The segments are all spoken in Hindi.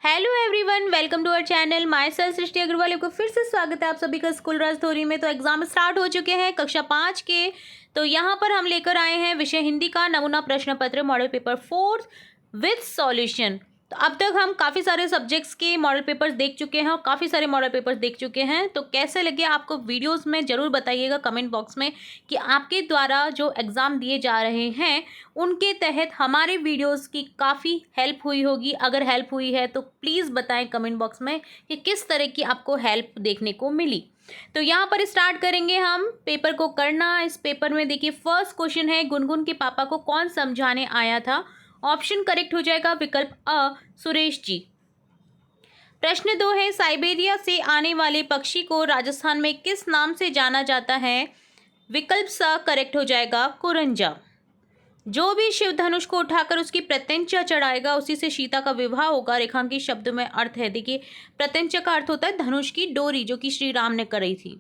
Hello everyone, welcome to our channel. Myself Srishti Agarwal को फिर से स्वागत है आप सभी का स्कूल राजधोरी में। तो एग्जाम स्टार्ट हो चुके हैं कक्षा 5 के। तो यहाँ पर हम लेकर आए हैं विषय हिंदी का नमूना प्रश्न पत्र मॉडल पेपर 4 विद सॉल्यूशन। तो अब तक हम काफ़ी सारे सब्जेक्ट्स के मॉडल पेपर्स देख चुके हैं और काफ़ी सारे मॉडल पेपर्स देख चुके हैं। तो कैसे लगे आपको वीडियोस में ज़रूर बताइएगा कमेंट बॉक्स में कि आपके द्वारा जो एग्ज़ाम दिए जा रहे हैं उनके तहत हमारे वीडियोस की काफ़ी हेल्प हुई होगी। अगर हेल्प हुई है तो प्लीज़ बताएं कमेंट बॉक्स में कि किस तरह की आपको हेल्प देखने को मिली। तो यहाँ पर स्टार्ट करेंगे हम पेपर को करना। इस पेपर में देखिए फर्स्ट क्वेश्चन है, गुनगुन के पापा को कौन समझाने आया था। ऑप्शन करेक्ट हो जाएगा विकल्प अ, सुरेश जी। प्रश्न 2 है, साइबेरिया से आने वाले पक्षी को राजस्थान में किस नाम से जाना जाता है। विकल्प स करेक्ट हो जाएगा कुरंजा। जो भी शिव धनुष को उठाकर उसकी प्रत्यंचा चढ़ाएगा उसी से सीता का विवाह होगा। रेखांकित शब्द में अर्थ है, देखिए प्रत्यंचा का अर्थ होता है धनुष की डोरी जो कि श्री राम ने करी थी।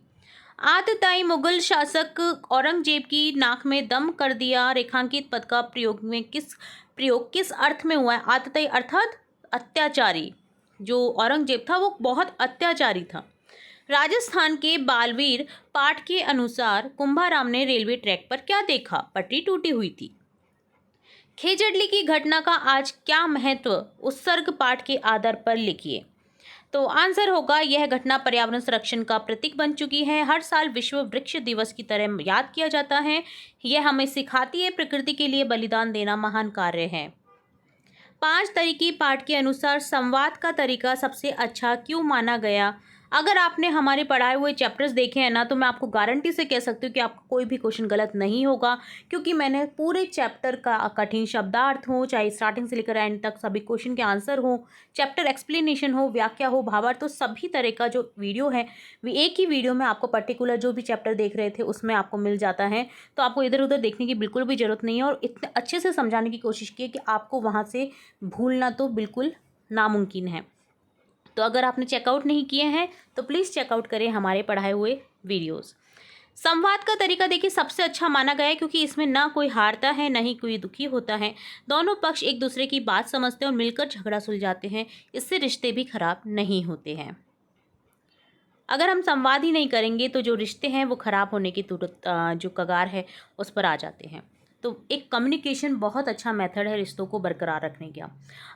आतताई मुगल शासक औरंगजेब की नाक में दम कर दिया। रेखांकित पद का प्रयोग किस अर्थ में हुआ है। आतताई अर्थात अत्याचारी। जो औरंगजेब था वो बहुत अत्याचारी था। राजस्थान के बालवीर पाठ के अनुसार कुंभाराम ने रेलवे ट्रैक पर क्या देखा। पटरी टूटी हुई थी। खेजड़ली की घटना का आज क्या महत्व, उत्सर्ग पाठ के आधार पर लिखिए। तो आंसर होगा यह घटना पर्यावरण संरक्षण का प्रतीक बन चुकी है। हर साल विश्व वृक्ष दिवस की तरह याद किया जाता है। यह हमें सिखाती है प्रकृति के लिए बलिदान देना महान कार्य है। 5 तरीके पाठ के अनुसार संवाद का तरीका सबसे अच्छा क्यों माना गया। अगर आपने हमारे पढ़ाए हुए चैप्टर्स देखे हैं ना तो मैं आपको गारंटी से कह सकती हूँ कि आपको कोई भी क्वेश्चन गलत नहीं होगा, क्योंकि मैंने पूरे चैप्टर का कठिन शब्दार्थ हो, चाहे स्टार्टिंग से लेकर एंड तक सभी क्वेश्चन के आंसर हो, चैप्टर एक्सप्लेनेशन हो, व्याख्या हो, भावार्थ, तो सभी तरह का जो वीडियो है वो एक ही वीडियो में आपको पर्टिकुलर जो भी चैप्टर देख रहे थे उसमें आपको मिल जाता है। तो आपको इधर उधर देखने की बिल्कुल भी ज़रूरत नहीं है और इतने अच्छे से समझाने की कोशिश की है कि आपको वहाँ से भूलना तो बिल्कुल नामुमकिन है। तो अगर आपने चेकआउट नहीं किए हैं तो प्लीज़ चेकआउट करें हमारे पढ़ाए हुए वीडियोस। संवाद का तरीका देखिए सबसे अच्छा माना गया है क्योंकि इसमें ना कोई हारता है ना ही कोई दुखी होता है। दोनों पक्ष एक दूसरे की बात समझते हैं और मिलकर झगड़ा सुलझाते हैं। इससे रिश्ते भी खराब नहीं होते हैं। अगर हम संवाद ही नहीं करेंगे तो जो रिश्ते हैं वो खराब होने की तुरंत जो कगार है उस पर आ जाते हैं। तो एक कम्युनिकेशन बहुत अच्छा मेथड है रिश्तों को बरकरार रखने का।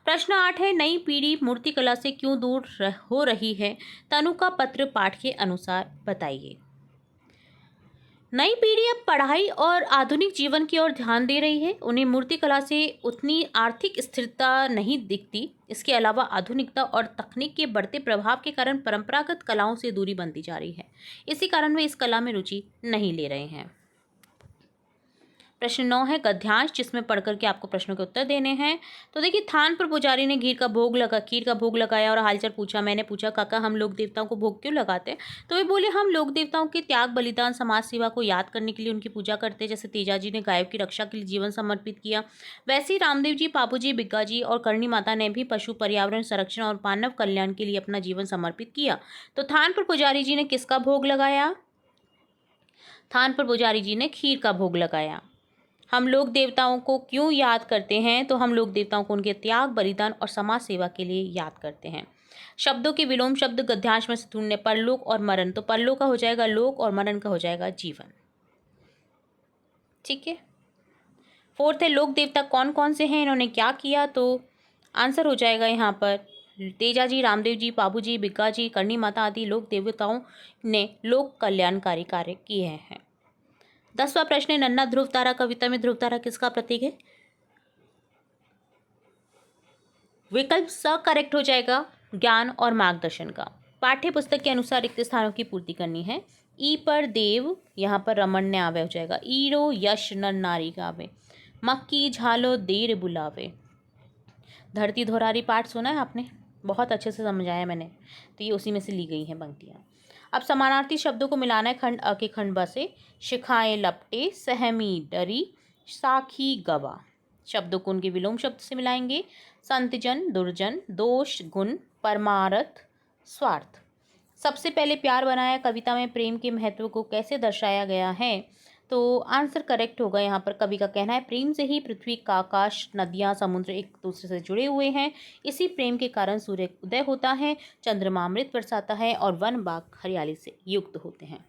प्रश्न 8 है, नई पीढ़ी मूर्तिकला से क्यों दूर हो रही है। तनु का पत्र पाठ के अनुसार बताइए। नई पीढ़ी अब पढ़ाई और आधुनिक जीवन की ओर ध्यान दे रही है। उन्हें मूर्तिकला से उतनी आर्थिक स्थिरता नहीं दिखती। इसके अलावा आधुनिकता और तकनीक के बढ़ते प्रभाव के कारण परंपरागत कलाओं से दूरी बनती जा रही है। इसी कारण वे इस कला में रुचि नहीं ले रहे हैं। प्रश्न 9 है, गद्यांश जिसमें पढ़ करके आपको प्रश्नों के उत्तर देने हैं। तो देखिए, थान पर पुजारी ने खीर का भोग लगाया और हालचाल पूछा। मैंने पूछा, काका हम लोग देवताओं को भोग क्यों लगाते हैं। तो वे बोले, हम लोग देवताओं के त्याग बलिदान समाज सेवा को याद करने के लिए उनकी पूजा करते हैं। जैसे तेजाजी ने गायों की रक्षा के लिए जीवन समर्पित किया, वैसे ही रामदेव जी, बापू जी, बिग्गा जी और करणी माता ने भी पशु पर्यावरण संरक्षण और मानव कल्याण के लिए अपना जीवन समर्पित किया। तो थान पर पुजारी जी ने किसका भोग लगाया। थान पर पुजारी जी ने खीर का भोग लगाया। हम लोग देवताओं को क्यों याद करते हैं, तो हम लोग देवताओं को उनके त्याग बलिदान और समाज सेवा के लिए याद करते हैं। शब्दों के विलोम शब्द गद्यांश में से ढूंढने, परलोक और मरण। तो परलोक का हो जाएगा लोक और मरण का हो जाएगा जीवन। ठीक है। 4th है, लोक देवता कौन कौन से हैं, इन्होंने क्या किया। तो आंसर हो जाएगा यहाँ पर तेजाजी, रामदेव जी, बाबू जी, बिग्गा जी, करणी माता आदि लोक देवताओं ने लोक कल्याणकारी कार्य किए हैं। 10वां प्रश्न है, नन्ना ध्रुव तारा कविता में ध्रुव तारा किसका प्रतीक है। विकल्प स करेक्ट हो जाएगा ज्ञान और मार्गदर्शन का। पाठ्य पुस्तक के अनुसार रिक्त स्थानों की पूर्ति करनी है। ई पर देव, यहाँ पर रमण्य आवे हो जाएगा। ईरो यश नर नारी गावे, मक्की झालो देर बुलावे। धरती धोरारी पाठ सुना है आपने, बहुत अच्छे से समझाया मैंने, तो ये उसी में से ली गई हैं पंक्तियाँ। अब समानार्थी शब्दों को मिलाना है। खंड अ के खंड ब से, शिखाएं लपटे, सहमी डरी, साखी गवा। शब्दों को उनके विलोम शब्द से मिलाएंगे। संतजन, दुर्जन, दोष, गुण, परमार्थ, स्वार्थ। सबसे पहले प्यार बनाया कविता में प्रेम के महत्व को कैसे दर्शाया गया है। तो आंसर करेक्ट होगा यहाँ पर। कवि का कहना है, प्रेम से ही पृथ्वी का आकाश, नदियाँ, समुद्र एक दूसरे से जुड़े हुए हैं। इसी प्रेम के कारण सूर्य उदय होता है, चंद्रमा अमृत बरसाता है और वन बाग हरियाली से युक्त होते हैं।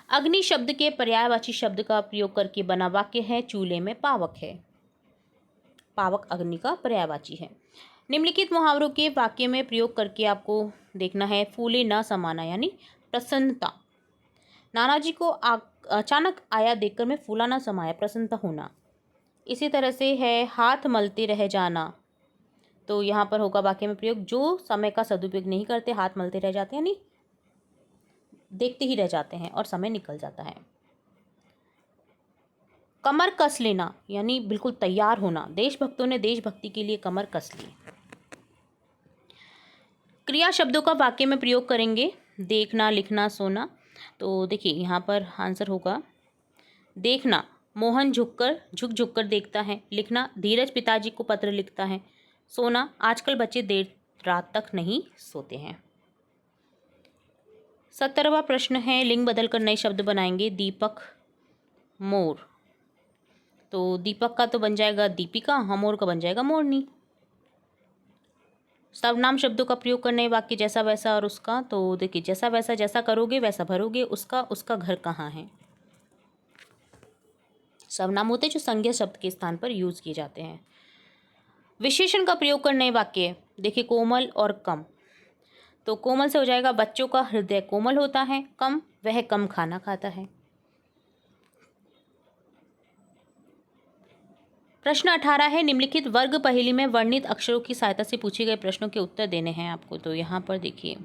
अग्नि शब्द के पर्यायवाची शब्द का प्रयोग करके बना वाक्य है, चूल्हे में पावक है। पावक अग्नि का पर्यायवाची है। निम्नलिखित मुहावरों के वाक्य में प्रयोग करके आपको देखना है, फूले न समाना यानी प्रसन्नता। नानाजी को अचानक आया देखकर मैं फूला न समाया, प्रसन्नता होना। इसी तरह से है, हाथ मलते रह जाना। तो यहाँ पर होगा वाक्य में प्रयोग, जो समय का सदुपयोग नहीं करते हाथ मलते रह जाते हैं, यानी देखते ही रह जाते हैं और समय निकल जाता है। कमर कस लेना यानी बिल्कुल तैयार होना। देशभक्तों ने देशभक्ति के लिए कमर कस ली। क्रिया शब्दों का वाक्य में प्रयोग करेंगे, देखना, लिखना, सोना। तो देखिए यहाँ पर आंसर होगा, देखना, मोहन झुक कर देखता है। लिखना, धीरज पिताजी को पत्र लिखता है। सोना, आजकल बच्चे देर रात तक नहीं सोते हैं। 17वां प्रश्न है, लिंग बदलकर नए शब्द बनाएंगे, दीपक, मोर। तो दीपक का तो बन जाएगा दीपिका, मोर का बन जाएगा मोरनी। सर्वनाम शब्दों का प्रयोग करने वाक्य, जैसा वैसा और उसका। तो देखिए, जैसा वैसा, जैसा करोगे वैसा भरोगे, उसका घर कहाँ है। सर्वनाम होते हैं जो संज्ञा शब्द के स्थान पर यूज किए जाते हैं। विशेषण का प्रयोग कर नए वाक्य, देखिए, कोमल और कम। तो कोमल से हो जाएगा, बच्चों का हृदय कोमल होता है। कम, वह कम खाना खाता है। प्रश्न 18 है, निम्नलिखित वर्ग पहेली में वर्णित अक्षरों की सहायता से पूछे गए प्रश्नों के उत्तर देने हैं आपको। तो यहाँ पर देखिए,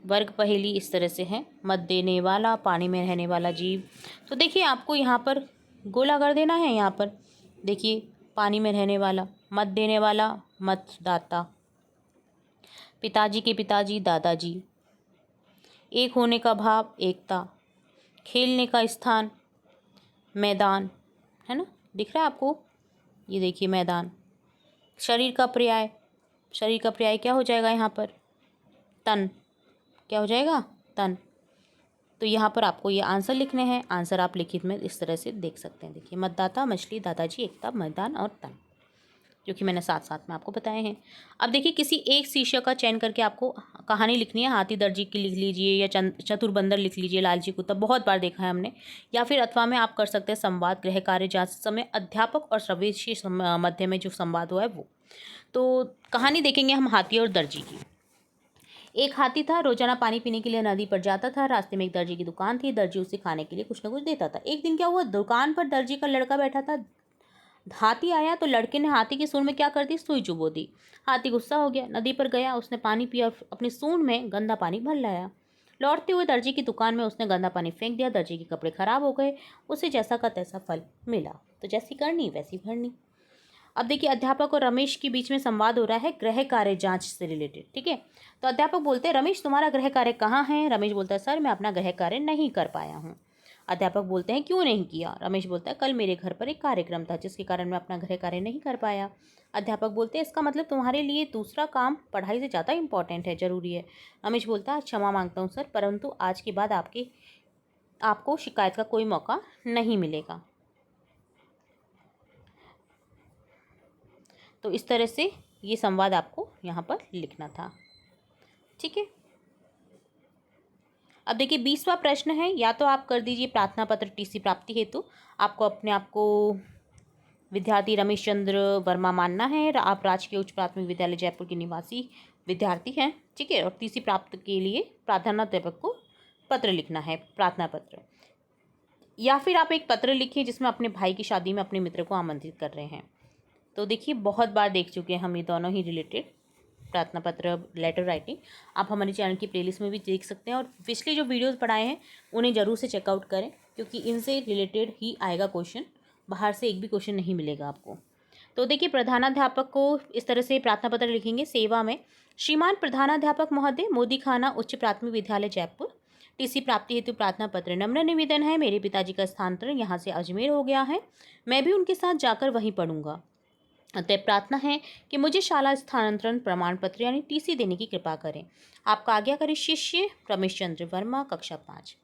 वर्ग पहेली इस तरह से है, मत देने वाला, पानी में रहने वाला जीव। तो देखिए, आपको यहाँ पर गोला कर देना है। यहाँ पर देखिए, पानी में रहने वाला, मत देने वाला, मतदाता, पिताजी के पिताजी, दादाजी, एक होने का भाव, एकता, खेलने का स्थान, मैदान, है ना, दिख रहा है आपको, ये देखिए मैदान। शरीर का पर्याय, शरीर का पर्याय क्या हो जाएगा यहाँ पर, तन, क्या हो जाएगा, तन। तो यहाँ पर आपको ये आंसर लिखने हैं। आंसर आप लिखित में इस तरह से देख सकते हैं। देखिए, मतदाता, मछली, दादाजी, एकता, मैदान और तन, जो कि मैंने साथ साथ में आपको बताए हैं। अब देखिए, किसी एक शीर्षक का चयन करके आपको कहानी लिखनी है। हाथी दर्जी की लिख लीजिए, या चतुर बंदर लिख लीजिए, लालची कुत्ता, बहुत बार देखा है हमने। या फिर अथवा में आप कर सकते हैं संवाद, गृह कार्य, जांच समय अध्यापक और श्रवेशी मध्य में जो संवाद हुआ है वो। तो कहानी देखेंगे हम हाथी और दर्जी की। एक हाथी था, रोजाना पानी पीने के लिए नदी पर जाता था। रास्ते में एक दर्जी की दुकान थी, दर्जी उसे खाने के लिए कुछ न कुछ देता था। एक दिन क्या हुआ, दुकान पर दर्जी का लड़का बैठा था। हाथी आया तो लड़के ने हाथी की सूंड में क्या कर दी, सुई चुबो दी। हाथी गुस्सा हो गया, नदी पर गया, उसने पानी पिया और अपनी सूंड में गंदा पानी भर लाया। लौटते हुए दर्जी की दुकान में उसने गंदा पानी फेंक दिया। दर्जी के कपड़े खराब हो गए, उसे जैसा का तैसा फल मिला। तो जैसी करनी वैसी भरनी। अब देखिए, अध्यापक और रमेश के बीच में संवाद हो रहा है गृह कार्य जांच से रिलेटेड। ठीक है, तो अध्यापक बोलते हैं, रमेश तुम्हारा गृह कार्य कहाँ है। रमेश बोलता है, सर मैं अपना गृह कार्य नहीं कर पाया हूँ। अध्यापक बोलते हैं, क्यों नहीं किया। रमेश बोलता है, कल मेरे घर पर एक कार्यक्रम था जिसके कारण मैं अपना गृह कार्य नहीं कर पाया। अध्यापक बोलते हैं, इसका मतलब तुम्हारे लिए दूसरा काम पढ़ाई से ज़्यादा इंपॉर्टेंट है, जरूरी है। रमेश बोलता है, क्षमा मांगता हूँ सर, परंतु आज के बाद आपको शिकायत का कोई मौका नहीं मिलेगा। तो इस तरह से ये संवाद आपको यहाँ पर लिखना था। ठीक है, अब देखिए 20वां प्रश्न है, या तो आप कर दीजिए प्रार्थना पत्र टीसी प्राप्ति हेतु। आपको अपने आप को विद्यार्थी रमेश चंद्र वर्मा मानना है। आप राजकीय उच्च प्राथमिक विद्यालय जयपुर के निवासी विद्यार्थी हैं। ठीक है, और टीसी प्राप्त के लिए प्रार्थनाध्यापक को पत्र लिखना है, प्रार्थना पत्र। या फिर आप एक पत्र लिखिए जिसमें अपने भाई की शादी में अपने मित्र को आमंत्रित कर रहे हैं। तो देखिए, बहुत बार देख चुके हैं हम ये दोनों ही रिलेटेड, प्रार्थना पत्र, लेटर राइटिंग। आप हमारे चैनल की प्लेलिस्ट में भी देख सकते हैं, और पिछले जो वीडियोस पढ़ाए हैं उन्हें ज़रूर से चेकआउट करें, क्योंकि इनसे रिलेटेड ही आएगा क्वेश्चन, बाहर से एक भी क्वेश्चन नहीं मिलेगा आपको। तो देखिए, प्रधानाध्यापक को इस तरह से प्रार्थना पत्र लिखेंगे, सेवा में, श्रीमान प्रधानाध्यापक महोदय, मोदी खाना उच्च प्राथमिक विद्यालय जयपुर, टीसी प्राप्ति हेतु प्रार्थना पत्र। नम्र निवेदन है, मेरे पिताजी का स्थानांतरण यहाँ से अजमेर हो गया है, मैं भी उनके साथ जाकर वहीं पढ़ूंगा। अतः प्रार्थना है कि मुझे शाला स्थानांतरण प्रमाण पत्र यानी टीसी देने की कृपा करें। आपका आज्ञाकारी शिष्य रमेश चंद्र वर्मा, कक्षा 5।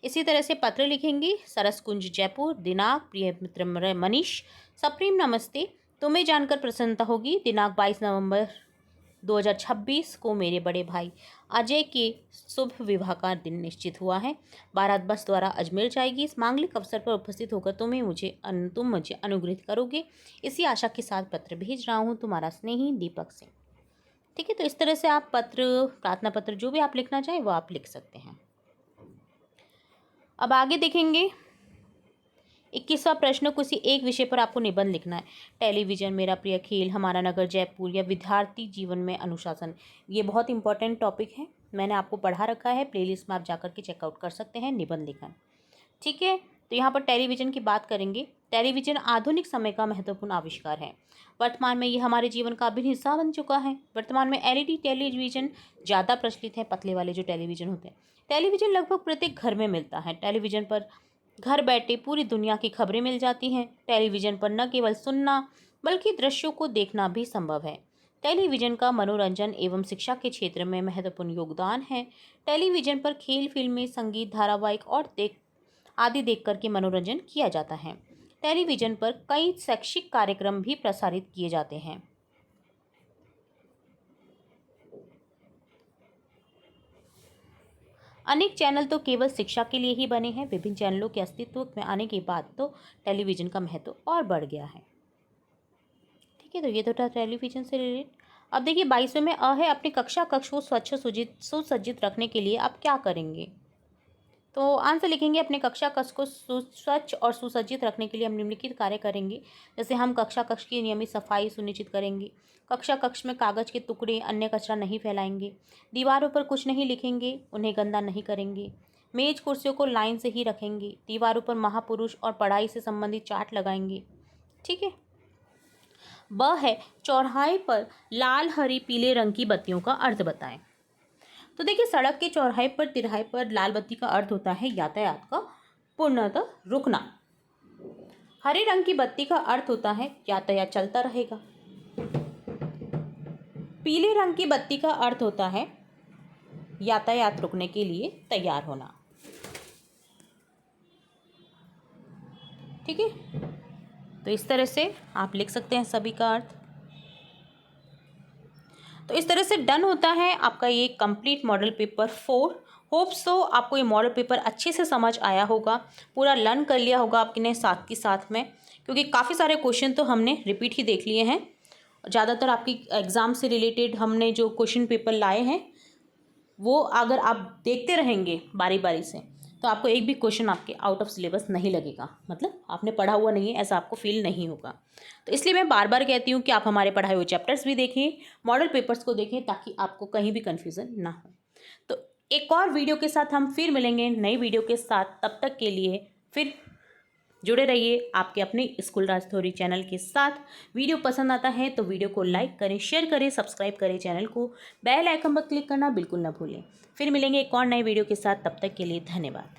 इसी तरह से पत्र लिखेंगी। सरसकुंज जयपुर, दिनांक प्रिय मित्र मनीष, सप्रेम नमस्ते, तुम्हें जानकर प्रसन्नता होगी। दिनांक 22 नवंबर 2026 को मेरे बड़े भाई अजय के शुभ विवाह का दिन निश्चित हुआ है। बारात बस द्वारा अजमेर जाएगी। इस मांगलिक अवसर पर उपस्थित होकर तुम मुझे अनुग्रहित करोगे। इसी आशा के साथ पत्र भेज रहा हूँ, तुम्हारा स्नेही दीपक सिंह। ठीक है, तो इस तरह से आप पत्र, प्रार्थना पत्र जो भी आप लिखना चाहें वो आप लिख सकते हैं। अब आगे देखेंगे 21वां प्रश्न, किसी एक विषय पर आपको निबंध लिखना है। टेलीविजन, मेरा प्रिय खेल, हमारा नगर जयपुर या विद्यार्थी जीवन में अनुशासन। ये बहुत इंपॉर्टेंट टॉपिक है, मैंने आपको पढ़ा रखा है, प्लेलिस्ट में आप जाकर के चेकआउट कर सकते हैं निबंध लेखन। ठीक है, तो यहाँ पर टेलीविजन की बात करेंगे। टेलीविजन आधुनिक समय का महत्वपूर्ण आविष्कार है। वर्तमान में ये हमारे जीवन का अभिन्न हिस्सा बन चुका है। वर्तमान में एलईडी टेलीविजन ज़्यादा प्रचलित है, पतले वाले जो टेलीविजन होते हैं। टेलीविजन लगभग प्रत्येक घर में मिलता है। टेलीविजन पर घर बैठे पूरी दुनिया की खबरें मिल जाती हैं। टेलीविजन पर न केवल सुनना बल्कि दृश्यों को देखना भी संभव है। टेलीविजन का मनोरंजन एवं शिक्षा के क्षेत्र में महत्वपूर्ण योगदान है। टेलीविजन पर खेल, फिल्में, संगीत, धारावाहिक और आदि देख करके मनोरंजन किया जाता है। टेलीविजन पर कई शैक्षिक कार्यक्रम भी प्रसारित किए जाते हैं। अनेक चैनल तो केवल शिक्षा के लिए ही बने हैं। विभिन्न चैनलों के अस्तित्व में आने के बाद तो टेलीविज़न का महत्व और बढ़ गया है। ठीक है, तो ये तो था टेलीविज़न से रिलेटेड। अब देखिए 22वें में अ है, अपनी कक्षा कक्ष को स्वच्छ सुसज्जित रखने के लिए आप क्या करेंगे? तो आंसर लिखेंगे, अपने कक्षा कक्ष को स्वच्छ और सुसज्जित रखने के लिए हम निम्नलिखित कार्य करेंगे। जैसे हम कक्षा कक्ष की नियमित सफाई सुनिश्चित करेंगे। कक्षा कक्ष में कागज़ के टुकड़े, अन्य कचरा नहीं फैलाएंगे। दीवारों पर कुछ नहीं लिखेंगे, उन्हें गंदा नहीं करेंगे। मेज कुर्सियों को लाइन से ही रखेंगे। दीवारों पर महापुरुष और पढ़ाई से संबंधित चार्ट लगाएंगे। ठीक है। ब है, चौराहे पर लाल, हरी, पीले रंग की बत्तियों का अर्थ बताएं। तो देखिए, सड़क के चौराहे पर, तिराहे पर लाल बत्ती का अर्थ होता है यातायात का पूर्णतः रुकना। हरे रंग की बत्ती का अर्थ होता है यातायात चलता रहेगा। पीले रंग की बत्ती का अर्थ होता है यातायात रुकने के लिए तैयार होना। ठीक है, तो इस तरह से आप लिख सकते हैं सभी का अर्थ। तो इस तरह से डन होता है आपका ये complete model paper 4। Hope so आपको ये मॉडल पेपर अच्छे से समझ आया होगा, पूरा लर्न कर लिया होगा आपने साथ के साथ में, क्योंकि काफ़ी सारे क्वेश्चन तो हमने रिपीट ही देख लिए हैं। ज़्यादातर आपकी एग्ज़ाम से रिलेटेड हमने जो क्वेश्चन पेपर लाए हैं वो अगर आप देखते रहेंगे बारी बारी से तो आपको एक भी क्वेश्चन आपके आउट ऑफ सिलेबस नहीं लगेगा, मतलब आपने पढ़ा हुआ नहीं है ऐसा आपको फील नहीं होगा। तो इसलिए मैं बार बार कहती हूँ कि आप हमारे पढ़ाए हुए चैप्टर्स भी देखें, मॉडल पेपर्स को देखें, ताकि आपको कहीं भी कन्फ्यूज़न ना हो। तो एक और वीडियो के साथ हम फिर मिलेंगे, नई वीडियो के साथ। तब तक के लिए फिर जुड़े रहिए आपके अपने स्कूल राज थ्योरी चैनल के साथ। वीडियो पसंद आता है तो वीडियो को लाइक करें, शेयर करें, सब्सक्राइब करें चैनल को, बेल आइकन पर क्लिक करना बिल्कुल ना भूलें। फिर मिलेंगे एक और नए वीडियो के साथ, तब तक के लिए धन्यवाद।